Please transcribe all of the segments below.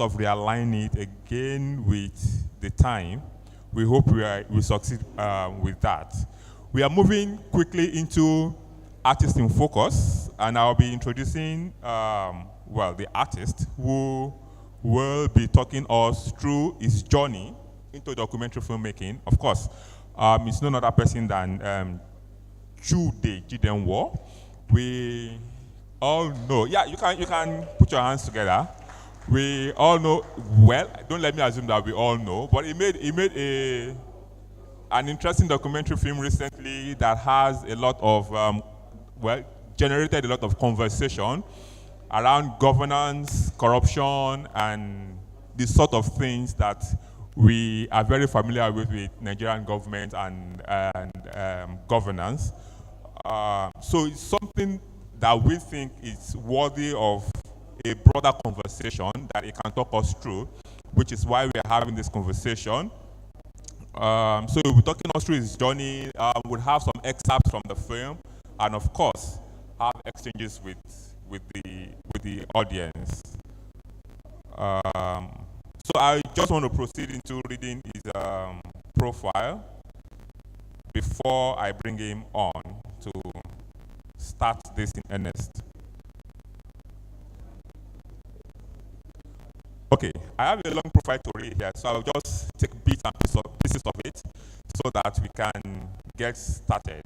of realign it again with the time. We hope we succeed with that. We are moving quickly into Artist in Focus, and I'll be introducing, the artist who will be talking us through his journey into documentary filmmaking. Of course, it's none other person than Chude Jidenwo. We all know, yeah, you can put your hands together. We all know, well, don't let me assume that we all know, but he made an interesting documentary film recently that has a lot of, generated a lot of conversation around governance, corruption, and the sort of things that we are very familiar with Nigerian government and governance. So it's something that we think is worthy of a broader conversation that he can talk us through, which is why we are having this conversation. So he'll be talking us through his journey. We'll have some excerpts from the film, and of course, have exchanges with the audience. So I just want to proceed into reading his profile before I bring him on to start this in earnest. Okay, I have a long profile to read here, so I'll just take bits and pieces of it so that we can get started.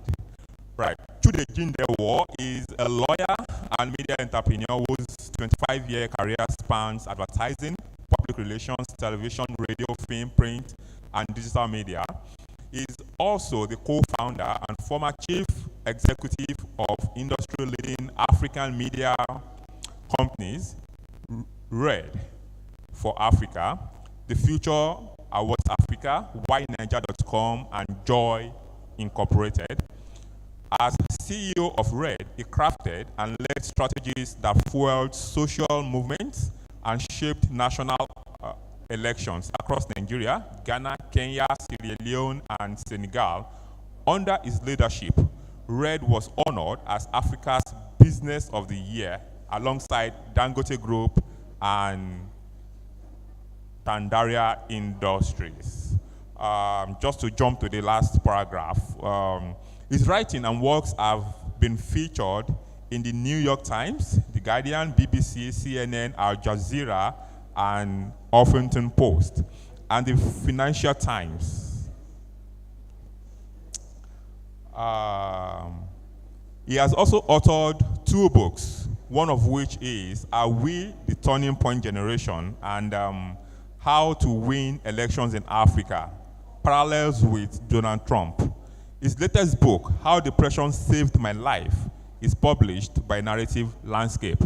Right, Chude Jidenwo is a lawyer and media entrepreneur whose 25-year career spans advertising, public relations, television, radio, film, print, and digital media. He is also the co-founder and former chief executive of industry-leading African media companies, Red for Africa, The Future Awards Africa, WhyNiger.com, and Joy Incorporated. As CEO of Red, he crafted and led strategies that fueled social movements and shaped national elections across Nigeria, Ghana, Kenya, Sierra Leone, and Senegal. Under his leadership, Red was honored as Africa's Business of the Year alongside Dangote Group and Tandaria Industries. Just to jump to the last paragraph, his writing and works have been featured in the New York Times, The Guardian, BBC, CNN, Al Jazeera, and Huffington Post, and the Financial Times. He has also authored 2 books, one of which is Are We the Turning Point Generation? And How to Win Elections in Africa, Parallels with Donald Trump. His latest book, How Depression Saved My Life, is published by Narrative Landscape.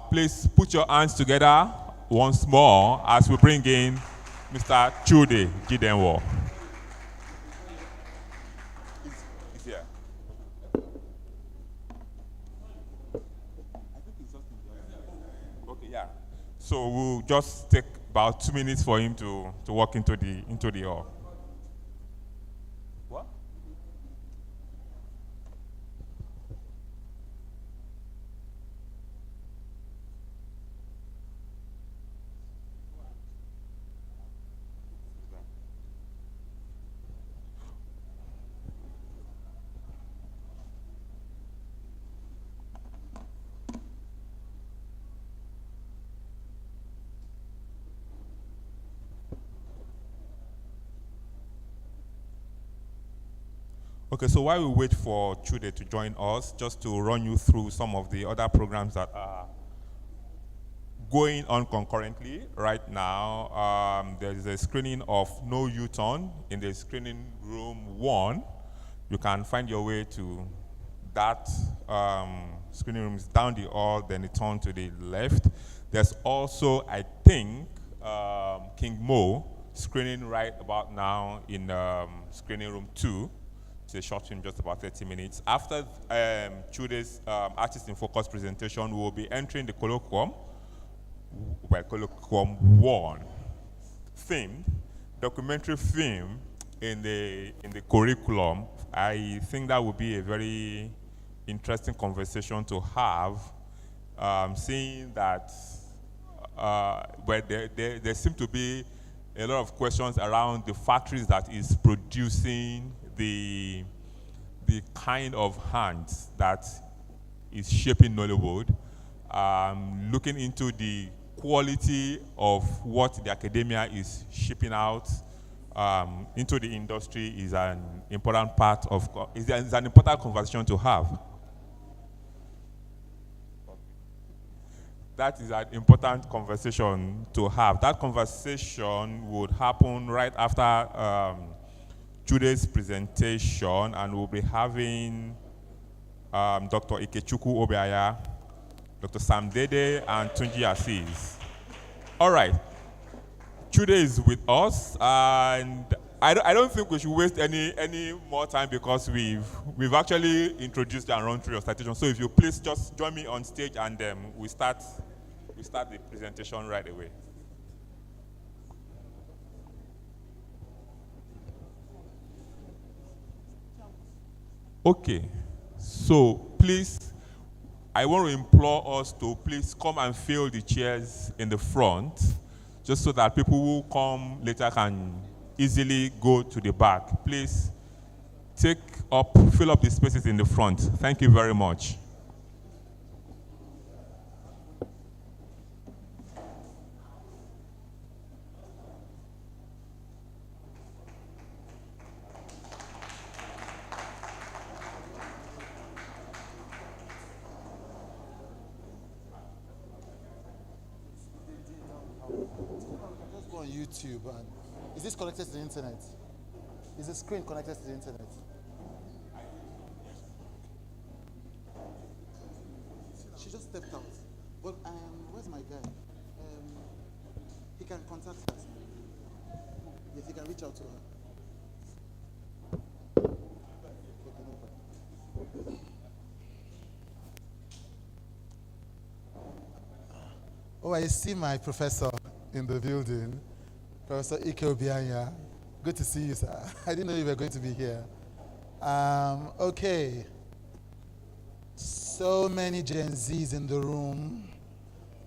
Please put your hands together once more as we bring in Mr. Chude Jidenwo. He's here. Okay, yeah. So we'll just take about 2 minutes for him to walk into the hall. What? Okay, so while we wait for Chude to join us, just to run you through some of the other programs that are going on concurrently right now. There is a screening of No U-Turn in the screening room 1. You can find your way to that screening room. Is down the hall, then you turn to the left. There's also, I think, King Mo screening right about now in screening room 2. It's a short film, just about 30 minutes. After Chude's Artist in Focus presentation, we will be entering the colloquium, colloquium 1, themed documentary film in the curriculum. I think that would be a very interesting conversation to have, seeing that where there seem to be a lot of questions around the factories that is producing the kind of hands that is shaping Nollywood. Looking into the quality of what the academia is shipping out into the industry is an important part of is an important conversation to have. That is an important conversation to have. That conversation would happen right after Chude's presentation, and we'll be having Dr. Ikechukwu Obiaya, Dr. Sam Dede, and Tunji Assis. All right, Chude is with us, and I don't think we should waste any more time because we've actually introduced and run through your citation. So if you please just join me on stage, and we start the presentation right away. Okay, so please, I want to implore us to please come and fill the chairs in the front, just so that people who come later can easily go to the back. Please fill up the spaces in the front. Thank you very much. YouTube, and is this connected to the internet? Is the screen connected to the internet? She just stepped out. But where's my guy? He can contact her. Yes, he can reach out to her. Oh, I see my professor in the building. Professor Ike Obianya. Good to see you, sir. I didn't know you were going to be here. Okay. So many Gen Zs in the room.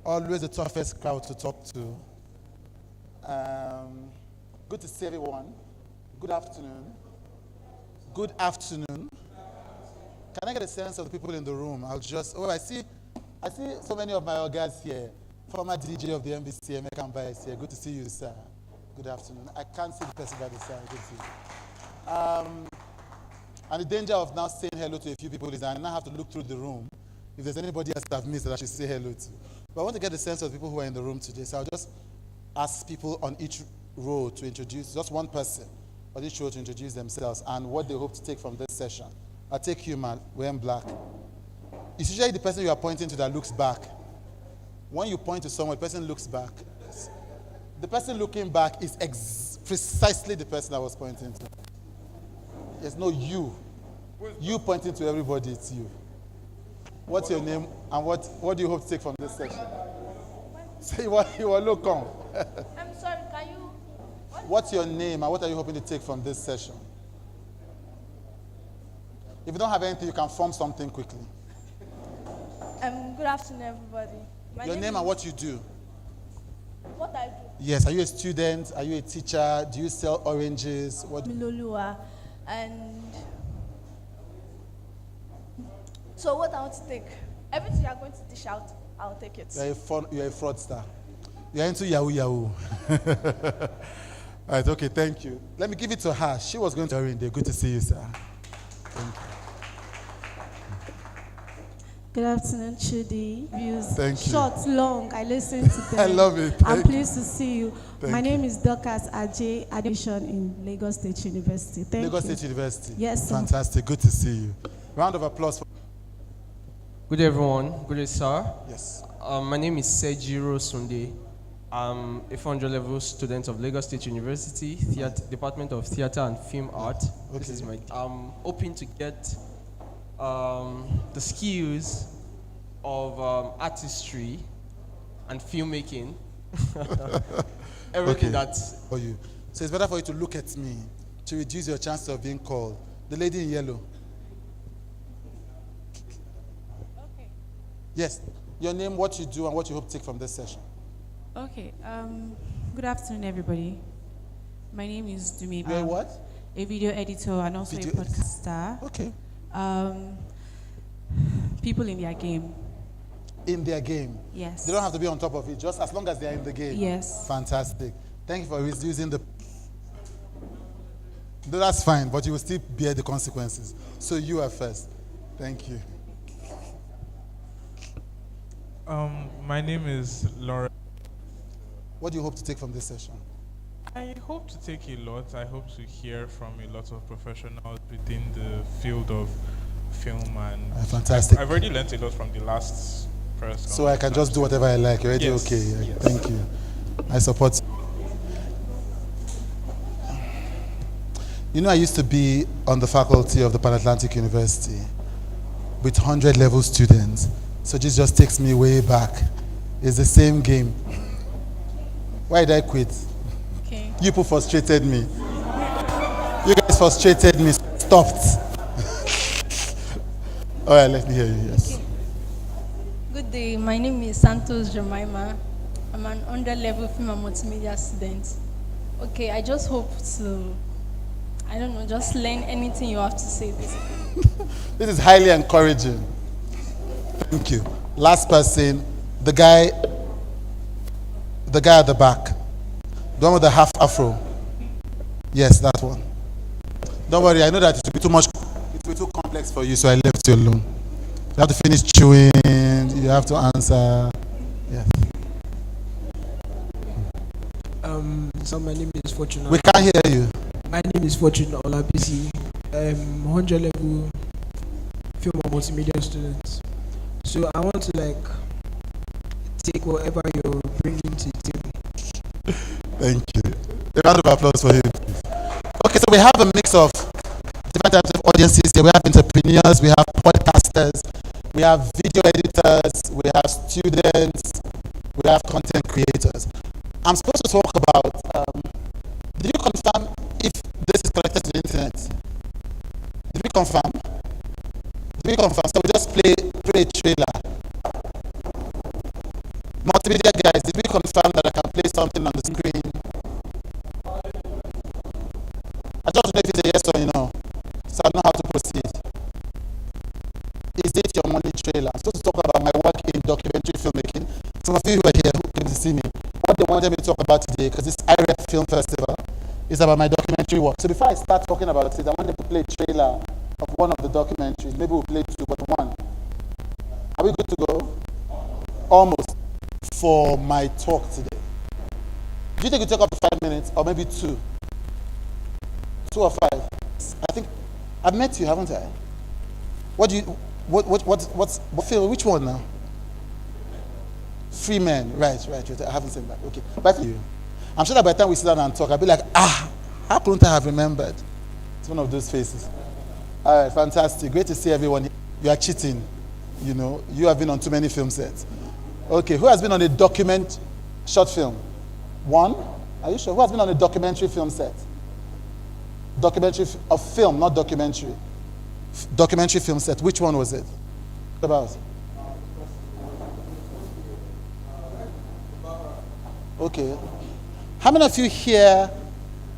Always the toughest crowd to talk to. Good to see everyone. Good afternoon. Good afternoon. Can I get a sense of the people in the room? I see so many of my guys here. Former DJ of the MBC, Emeka Mbai is here. Good to see you, sir. Good afternoon. I can't see the person by the side. Good to see you. And the danger of now saying hello to a few people is I now have to look through the room. If there's anybody else that I've missed that I should say hello to. But I want to get the sense of the people who are in the room today. So I'll just ask people on each row to introduce, just one person on each row to introduce themselves and what they hope to take from this session. I'll take you, man, wearing black. It's usually the person you are pointing to that looks back. When you point to someone, the person looks back. The person looking back is precisely the person I was pointing to. There's no you. You pointing to everybody, it's you. What's your name and what do you hope to take from this session? Say what you will look on. I'm sorry, can you? What's your name and what are you hoping to take from this session? If you don't have anything, you can form something quickly. Good afternoon, everybody. Your name and what you do. What I do? Yes, are you a student? Are you a teacher? Do you sell oranges? What? Milolua. And so what I want to take, everything you are going to dish out, I'll take it. You're a fraudster. You're into Yahoo Yahoo. All right, okay, thank you. Let me give it to her. She was going to arrange there. Good to see you, sir. Thank you. Good afternoon, Chudi. Views. Thank you. Short, long, I listen to them. I love it. I'm pleased to see you. My name is Dorcas Ajay, admission in Lagos State University. Thank you. Lagos State University. Yes, sir. Fantastic. Good to see you. Round of applause. Good day, everyone. Good day, sir. Yes. My name is Sejiro Sunday. I'm a 400 level student of Lagos State University, Department of Theatre and Film Art. Okay. This is I'm hoping to get the skills of artistry and filmmaking. Everything that's for you. So it's better for you to look at me to reduce your chances of being called. The lady in yellow. Okay. Yes. Your name, what you do, and what you hope to take from this session. Okay. Good afternoon, everybody. My name is Dumi. You're what? A video editor and also Video a podcaster. Okay. People in their game. In their game. Yes. They don't have to be on top of it, just as long as they're in the game. Yes. Fantastic. Thank you for using the. No, that's fine, but you will still bear the consequences. So you are first. Thank you. My name is Laura. What do you hope to take from this session? I hope to take a lot. I hope to hear from a lot of professionals within the field of film, and Fantastic. I've already learned a lot from the last press. So I can just do whatever I like. You're already Yes, okay. yes. Thank you. I support. You know, I used to be on the faculty of the Pan Atlantic University with 100 level students. So this just takes me way back. It's the same game. Why did I quit? Okay. You people frustrated me. You guys frustrated me. Stopped. All right, let me hear you. Yes. Okay. Good day. My name is Santos Jemima. I'm an underlevel film and multimedia student. Okay, I just hope to, I don't know, just learn anything you have to say, basically. This is highly encouraging. Thank you. Last person, the guy at the back. The one with the half afro. Yes, that one. Don't worry, I know that it will be too much, it will be too complex for you, so I left you alone. You have to finish chewing, you have to answer. Yes. So my name is Fortuna. We can't hear you. My name is Fortuna Olabisi. 100 level film and multimedia student. So I want to take whatever you're bringing to the table. Thank you. A round of applause for him, please. Okay, so we have a mix of different types of audiences here. We have entrepreneurs, we have podcasters, we have video editors, we have students, we have content creators. I'm supposed to talk about, did you confirm if this is connected to the internet? Did we confirm? Did we confirm? So we just play a trailer. Multimedia guys, did we confirm that I can play something on the screen? I just know if it's a yes or a no, so I know how to proceed. Is it your money trailer? I'm supposed to talk about my work in documentary filmmaking. Some of you who are here who came to see me, what they wanted me to talk about today, because this iREP Film Festival is about my documentary work. So before I start talking about it, I wanted to play a trailer of one of the documentaries. Maybe we'll play two, but one. Are we good to go? Almost. For my talk today. Do you think it'll take up to 5 minutes or maybe 2? 2 or 5? I think I've met you, haven't I? What do you what Phil, which one now? Free men, right. I haven't seen that. Okay. But I'm sure that by the time we sit down and talk, I'll be like, how couldn't I have remembered? It's one of those faces. All right, fantastic. Great to see everyone. You are cheating. You know, you have been on too many film sets. Okay, who has been on a short film? One? Are you sure? Who has been on a documentary film set? Documentary of film, not documentary. Documentary film set. Which one was it? What about? Okay. How many of you here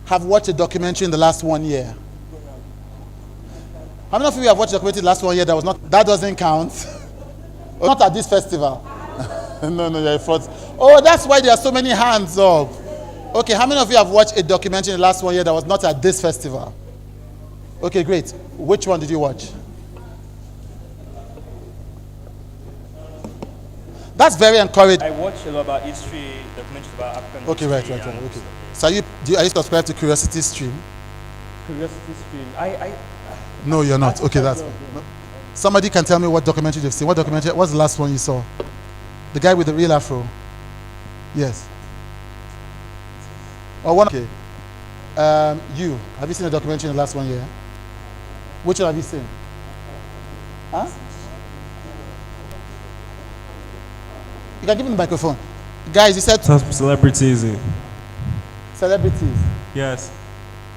have watched a documentary in the last 1 year? How many of you have watched a documentary in the last 1 year that doesn't count? Not at this festival. No, you're a fraud. Oh, that's why there are so many hands up. Okay, how many of you have watched a documentary in the last 1 year that was not at this festival? Okay, great. Which one did you watch? That's very encouraging. I watch a lot about history, documentaries about African Okay, history. right. Okay. So are you subscribed to Curiosity Stream? Curiosity Stream. No, you're not. Okay, that's fine. No. Somebody can tell me what documentary they've seen. What documentary? What's the last one you saw? The guy with the real afro. Yes. Or one. Okay. You have you seen a documentary in the last 1 year? Which one have you seen? Huh? You can give him the microphone. Guys, you said celebrities. Celebrities. Yes.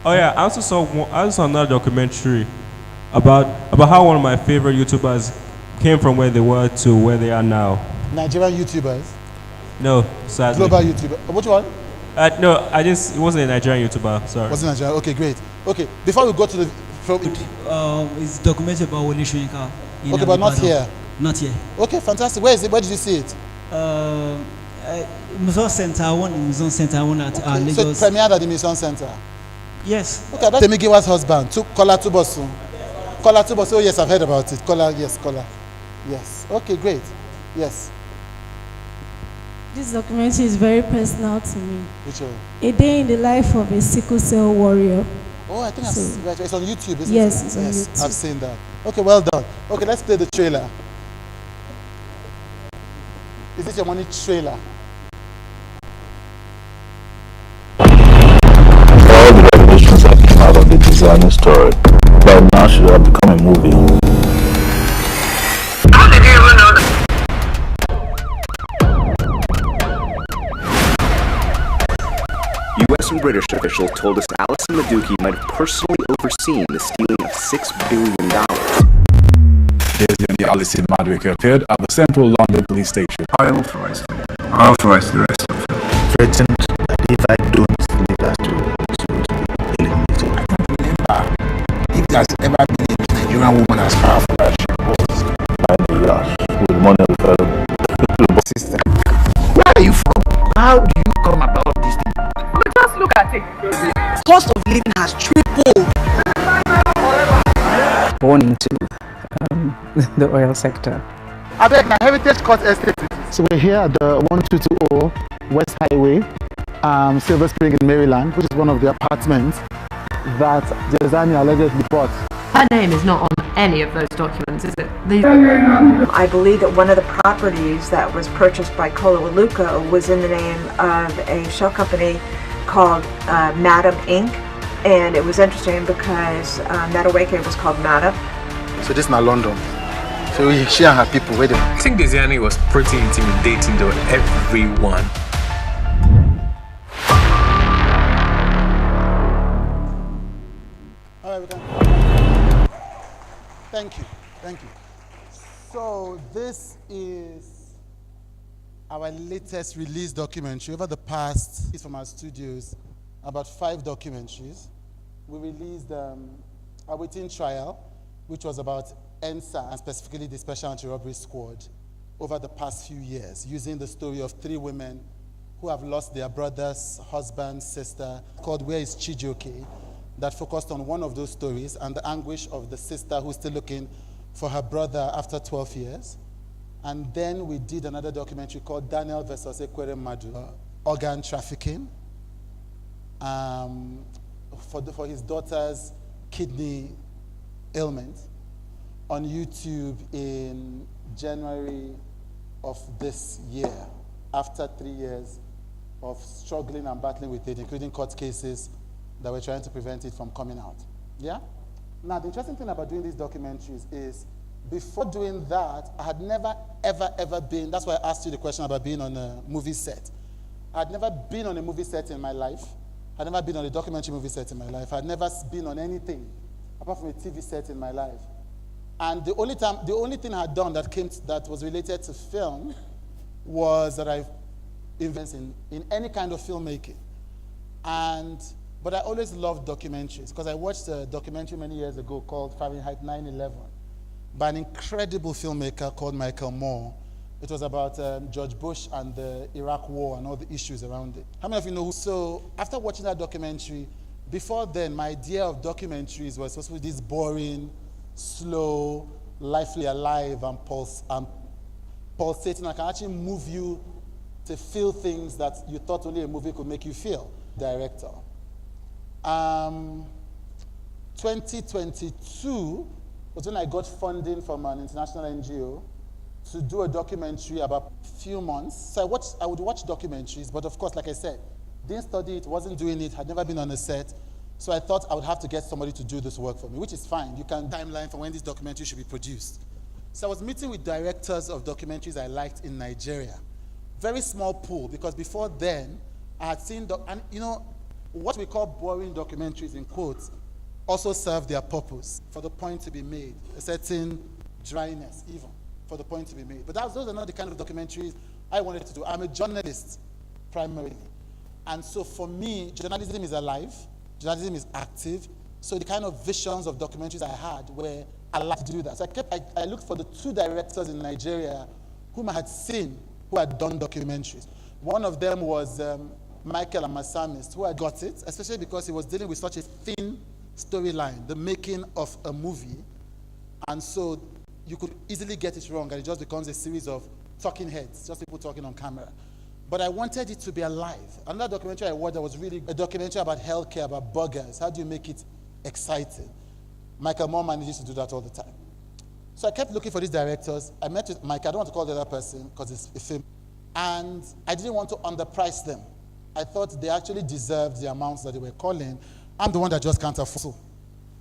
Oh yeah, I also saw another documentary about how one of my favorite YouTubers came from where they were to where they are now. Nigerian YouTubers. No, sadly. Global YouTuber. Which one? No, it wasn't a Nigerian YouTuber. Sorry. Wasn't Nigerian? Okay, great. Okay, before we go to the... It's documented about Wole Soyinka. Okay, but not here. Not here. Okay, fantastic. Where is it? Where did you see it? Museum Center, Museum Center, one at Lagos. So it premiered at the Museum Center? Yes. Okay, that's Temigiwa's husband, Kola Tubosun. Kola Tubosun, oh yes, I've heard about it. Kola, yes, Kola. Yes. Okay, great. Yes. This documentary is very personal to me. Which one? A day in the life of a sickle cell warrior. Oh, I think it's on YouTube, isn't yes, it? It's on YouTube. I've seen that. Okay, well done. Okay, let's play the trailer. Is this your money trailer? All the revelations that came out of the designer story, but now should have become a movie. How did you even know that? U.S. and British officials told us Alison Maduki might have personally overseen the stealing of $6 billion. Daisy Alison Maduki appeared at the Central London Police Station. I authorize the rest of it. Threatened that if I don't leave that to be eliminated. I can't remember if there's ever been a Nigerian woman as powerful as she was. By the gosh, with money of the federal system. Where are you from? How do you come about this thing? Just look at it. Cost of living has tripled. Born into the oil sector. I beg my Heritage Court Estate. So we're here at the 1220 West Highway, Silver Spring in Maryland, which is one of the apartments that Jezani allegedly bought. Her name is not on any of those documents, is it? I believe that one of the properties that was purchased by Kola Waluka was in the name of a shell company called Madam Inc. And it was interesting because Madueke was called Madam. So this is not London. So she and her people, wait a minute. I think Desiani was pretty intimidating to everyone. All right, we can. Thank you. So this is our latest release documentary. Over the past, it's from our studios, about 5 documentaries. We released Awaiting Trial, which was about ENSA, and specifically the Special Anti-Robbery Squad, over the past few years, using the story of 3 women who have lost their brothers, husband, sister, called Where is Chijioke, that focused on one of those stories and the anguish of the sister who's still looking for her brother after 12 years. And then we did another documentary called Daniel versus Ekwere Madu, organ trafficking, for his daughter's kidney ailment, on YouTube in January of this year, after 3 years of struggling and battling with it, including court cases that were trying to prevent it from coming out. Yeah? Now, the interesting thing about doing these documentaries is, before doing that, I had never, ever been, that's why I asked you the question about being on a movie set. I had never been on a movie set in my life. I had never been on a documentary movie set in my life. I had never been on anything apart from a TV set in my life. And the only thing I had done that was related to film was that I've invested in any kind of filmmaking. But I always loved documentaries, because I watched a documentary many years ago called Fahrenheit 9/11 by an incredible filmmaker called Michael Moore. It was about George Bush and the Iraq War and all the issues around it. How many of you know who? So after watching that documentary, before then, my idea of documentaries was supposed to be this boring, slow, lively, alive, and pulsating. I can actually move you to feel things that you thought only a movie could make you feel. Director. 2022 was when I got funding from an international NGO to do a documentary about a few months. So I would watch documentaries, but of course, like I said, didn't study it, wasn't doing it, had never been on a set. So I thought I would have to get somebody to do this work for me, which is fine. You can timeline for when this documentary should be produced. So I was meeting with directors of documentaries I liked in Nigeria. Very small pool, because before then, I had seen, and you know, what we call boring documentaries, in quotes, also serve their purpose, for the point to be made, a certain dryness even, for the point to be made. But those are not the kind of documentaries I wanted to do. I'm a journalist, primarily. And so for me, journalism is alive, journalism is active, so the kind of visions of documentaries I had were allowed to do that. So I looked for the 2 directors in Nigeria whom I had seen who had done documentaries. One of them was Michael Amasamist, who had got it, especially because he was dealing with such a thin storyline, the making of a movie. And so you could easily get it wrong, and it just becomes a series of talking heads, just people talking on camera. But I wanted it to be alive. Another documentary I watched that was really a documentary about healthcare, about burgers. How do you make it exciting? Michael Moore manages to do that all the time. So I kept looking for these directors. I met with Mike. I don't want to call the other person because it's a film. And I didn't want to underprice them. I thought they actually deserved the amounts that they were calling. I'm the one that just can't afford.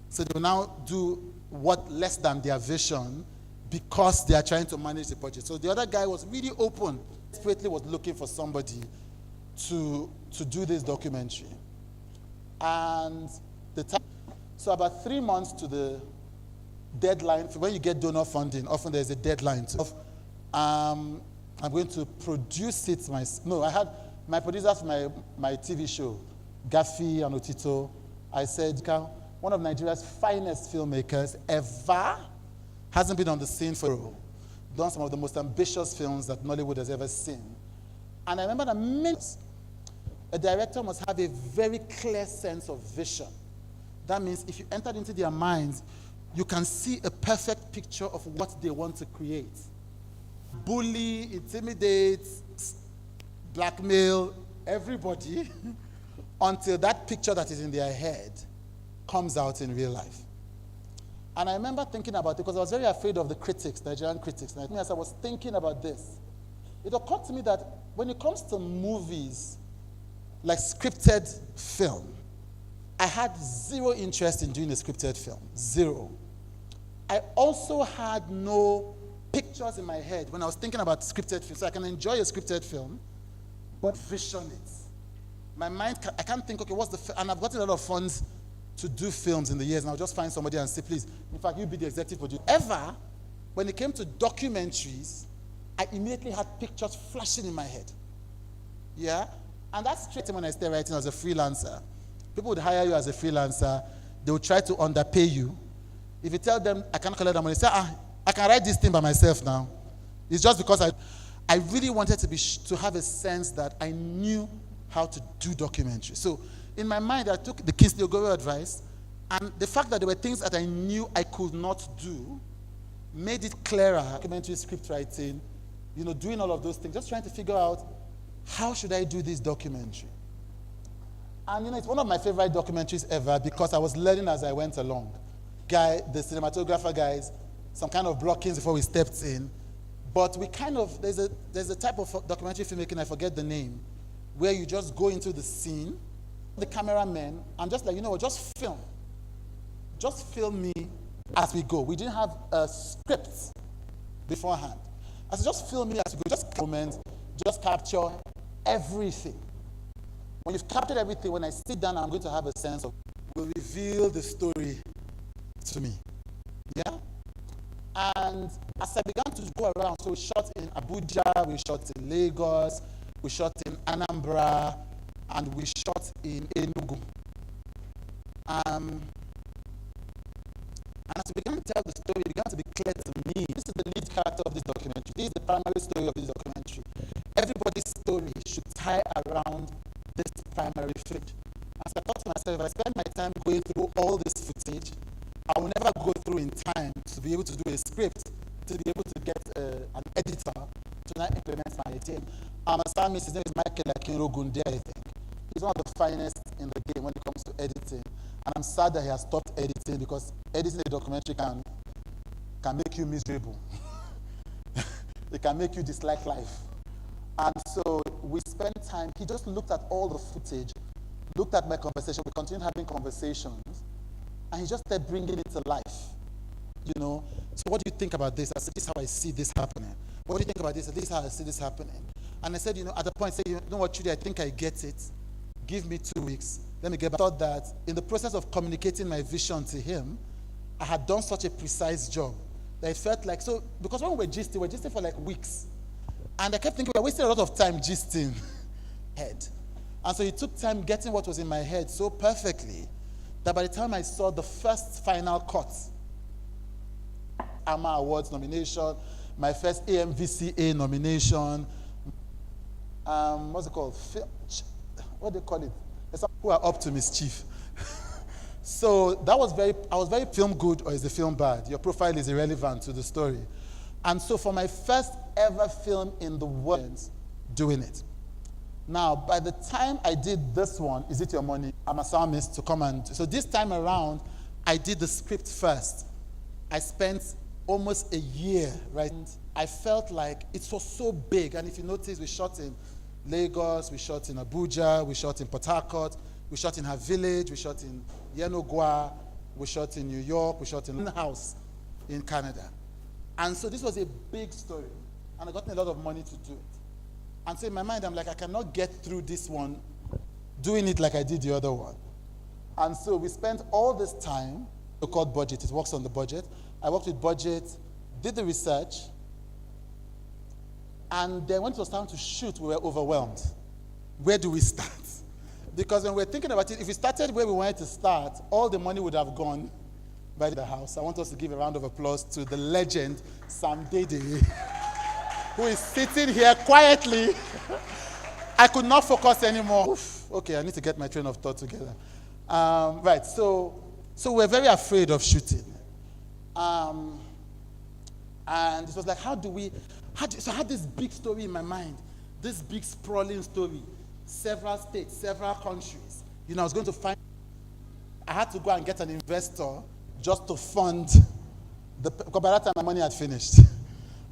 So they will now do what less than their vision because they are trying to manage the budget. So the other guy was really open, desperately was looking for somebody to do this documentary. And so about 3 months to the deadline, when you get donor funding, often there's a deadline. I'm going to produce it myself. No, I had my producers for my TV show, Gafi and Otito. I said, one of Nigeria's finest filmmakers ever, hasn't been on the scene for done some of the most ambitious films that Nollywood has ever seen. And I remember that a director must have a very clear sense of vision. That means if you entered into their minds, you can see a perfect picture of what they want to create. Bully, intimidate, blackmail everybody until that picture that is in their head comes out in real life. And I remember thinking about it because I was very afraid of the critics, Nigerian critics. And as I was thinking about this, it occurred to me that when it comes to movies, like scripted film, I had zero interest in doing a scripted film, zero. I also had no pictures in my head when I was thinking about scripted film. So I can enjoy a scripted film, but vision it. My mind, I can't think, okay, what's the, and I've gotten a lot of funds to do films in the years, and I'll just find somebody and say, please, in fact, you be the executive producer. Ever, when it came to documentaries, I immediately had pictures flashing in my head. Yeah? And that's straight when I started writing as a freelancer. People would hire you as a freelancer. They would try to underpay you. If you tell them, I can't collect the money, say, I can write this thing by myself now. It's just because I really wanted to have a sense that I knew how to do documentaries. So in my mind, I took the Kingsley Ogoro advice, and the fact that there were things that I knew I could not do made it clearer. Documentary script writing, doing all of those things, just trying to figure out how should I do this documentary. And it's one of my favorite documentaries ever because I was learning as I went along. The cinematographer guys, some kind of blockings before we stepped in. But we there's a type of documentary filmmaking, I forget the name, where you just go into the scene, the cameraman, I'm just like, just film. Just film me as we go. We didn't have a script beforehand. I said, just film me as we go. Just comment, just capture everything. When you've captured everything, when I sit down, I'm going to have a sense of, will reveal the story to me. Yeah? And as I began to go around, so we shot in Abuja, we shot in Lagos, we shot in Anambra, and we shot in Enugu. And as we began to tell the story, it began to be clear to me, this is the lead character of this documentary. This is the primary story of this documentary. Everybody's story should tie around this primary field. As I thought to myself, if I spend my time going through all this footage, I will never go through in time to be able to do a script, to be able to get an editor to now implement my idea. His name is Michael Akinrogunde, I think. He's one of the finest in the game when it comes to editing. And I'm sad that he has stopped editing because editing a documentary can make you miserable. It can make you dislike life. And so we spent time, he just looked at all the footage, looked at my conversation, we continued having conversations, and he just started bringing it to life. So what do you think about this? I said, this is how I see this happening. What do you think about this? This is how I see this happening. And I said, at the point, I said, what, Judy, I think I get it. Give me 2 weeks. Let me get back. I thought that in the process of communicating my vision to him, I had done such a precise job that it felt like, because when we were gisting for like weeks. And I kept thinking, we're wasting a lot of time gisting head. And so it took time getting what was in my head so perfectly that by the time I saw the first final cut, AMA Awards nomination, my first AMVCA nomination, what's it called? What do they call it? There's some who are up to mischief. So that was I was very film good or is the film bad? Your profile is irrelevant to the story. And so for my first ever film in the world, doing it. Now, by the time I did this one, Is It Your Money? I'm a psalmist to come and, so this time around, I did the script first. I spent almost a year, right? I felt like it was so big. And if you notice, we shot in Lagos, we shot in Abuja, we shot in Port Harcourt, we shot in her village, we shot in Yenogwa, we shot in New York, we shot in a house in Canada. And so this was a big story. And I got a lot of money to do it. And so in my mind, I'm like, I cannot get through this one doing it like I did the other one. And so we spent all this time, so-called budget, it works on the budget. I worked with budget, did the research, and then when it was time to shoot, we were overwhelmed. Where do we start? Because when we're thinking about it, if we started where we wanted to start, all the money would have gone by the house. I want us to give a round of applause to the legend, Sam Dede, who is sitting here quietly. I could not focus anymore. Oof, okay, I need to get my train of thought together. Right, so we're very afraid of shooting. And it was like, so I had this big story in my mind, this big sprawling story, several states, several countries. You know, I was going to find, I had to go and get an investor just to fund because by that time my money had finished.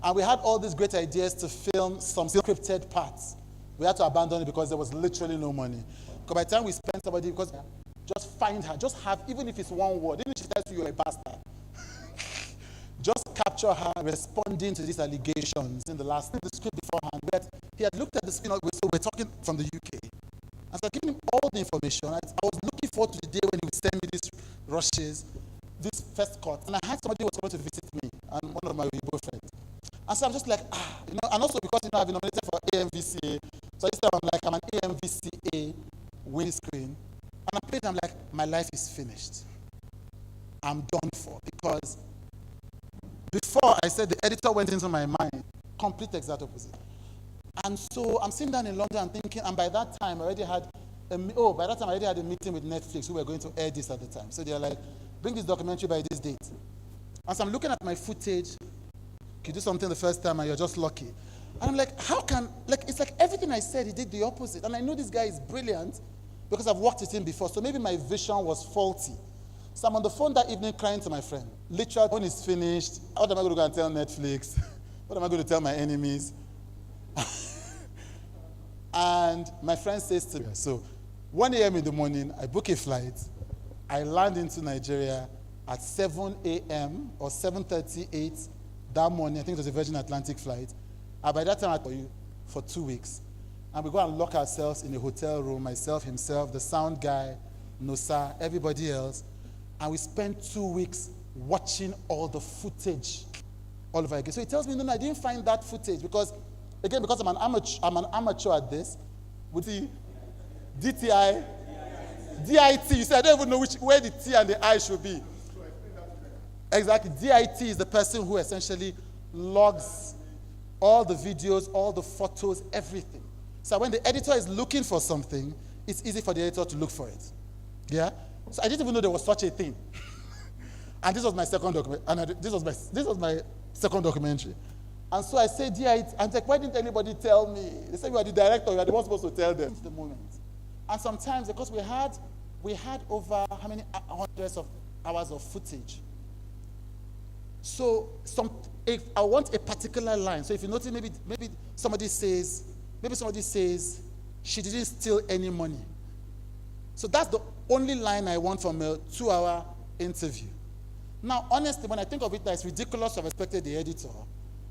And we had all these great ideas to film some scripted parts. We had to abandon it because there was literally no money. Because by the time we spent somebody, because just find her, just have, even if it's one word, even if she tells you you're a bastard, just capture her responding to these allegations in the script beforehand. But he had looked at the screen, so we're talking from the UK. And so I gave him all the information. I was looking forward to the day when he would send me these rushes, this first cut. And I had somebody who was coming to visit me, and one of my Igbo friends. And so I'm just like, you know, and also because, you know, I've been nominated for AMVCA, so this time I'm like, I'm an AMVCA winning screen. And I'm playing, I'm like, my life is finished. I'm done for. Because before I said the editor went into my mind, complete exact opposite. And so I'm sitting down in London and thinking, and by that time I already had a meeting with Netflix who were going to air this at the time. So they're like, bring this documentary by this date. And so I'm looking at my footage. You do something the first time and you're just lucky. And I'm like, it's like everything I said, he did the opposite. And I know this guy is brilliant because I've worked with him before, so maybe my vision was faulty. So I'm on the phone that evening crying to my friend. Literally, when it's finished, what am I going to go and tell Netflix? What am I going to tell my enemies? And my friend says to me, so 1 a.m. in the morning, I book a flight. I land into Nigeria at 7 a.m. or 7:38 that morning. I think it was a Virgin Atlantic flight. And by that time, I told you for 2 weeks. And we go and lock ourselves in a hotel room, myself, himself, the sound guy, Nosa, everybody else. And we spent 2 weeks watching all the footage all over again. So he tells me, no, I didn't find that footage because, again, because I'm an amateur at this, with the DTI, DIT, you said I don't even know where the T and the I should be. Exactly, DIT is the person who essentially logs all the videos, all the photos, everything. So when the editor is looking for something, it's easy for the editor to look for it. Yeah? So I didn't even know there was such a thing. And this was my second document. And this was my second documentary. And so I said, I'm like, why didn't anybody tell me? They said, you are the director, you are the one supposed to tell them. It's the moment. And sometimes, because we had over how many hundreds of hours of footage. So if I want a particular line, so if you notice, maybe somebody says, she didn't steal any money. So that's the only line I want from a 2-hour interview. Now, honestly, when I think of it, it's ridiculous to have expected the editor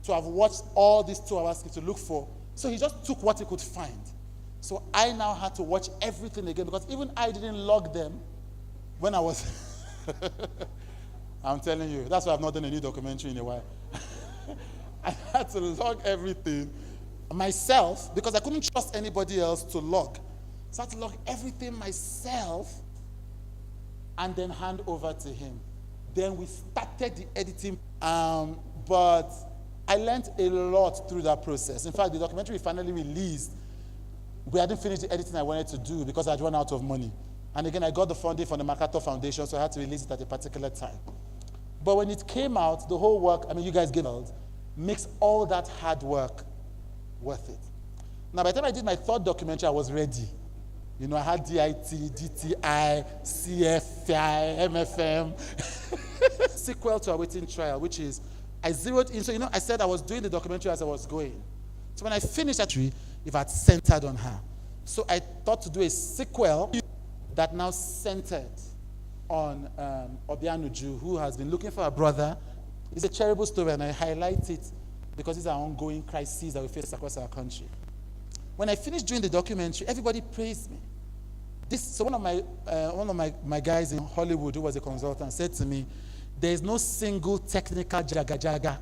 to have watched all these 2 hours to look for. So he just took what he could find. So I now had to watch everything again because even I didn't log them when I was... I'm telling you, that's why I've not done a new documentary in a while. I had to log everything myself because I couldn't trust anybody else to log. So I had to log everything myself and then hand over to him. Then we started the editing, but I learned a lot through that process. In fact, the documentary finally released, we hadn't finished the editing I wanted to do because I'd run out of money. And again, I got the funding from the MacArthur Foundation, so I had to release it at a particular time. But when it came out, the whole work, I mean, you guys gave out, makes all that hard work worth it. Now, by the time I did my third documentary, I was ready. You know, I had DIT, DTI, CFI, MFM. Sequel to Awaiting Trial, which is, I zeroed in. So, you know, I said I was doing the documentary as I was going. So when I finished that, if I'd centered on her. So I thought to do a sequel that now centered on Obianuju, who has been looking for a brother. It's a terrible story, and I highlight it because these are ongoing crises that we face across our country. When I finished doing the documentary, everybody praised me. So one of my guys in Hollywood, who was a consultant, said to me, "There is no single technical jaga-jaga."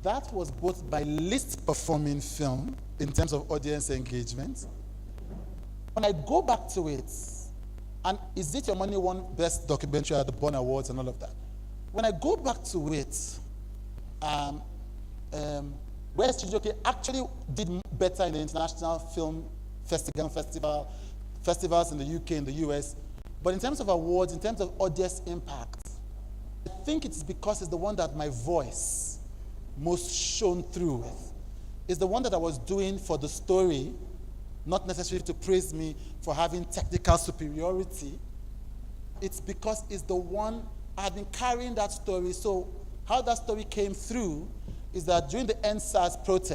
That was both my least performing film in terms of audience engagement. When I go back to it, and Is It Your Money won Best Documentary at the Bonn Awards and all of that. When I go back to it, West Chijioke actually did better in the international film festivals in the UK and the US. But in terms of awards, in terms of audience impact, I think it's because it's the one that my voice most shone through with. It's the one that I was doing for the story, not necessarily to praise me for having technical superiority. It's because it's the one I've been carrying that story. So how that story came through is that during the NSAS protest,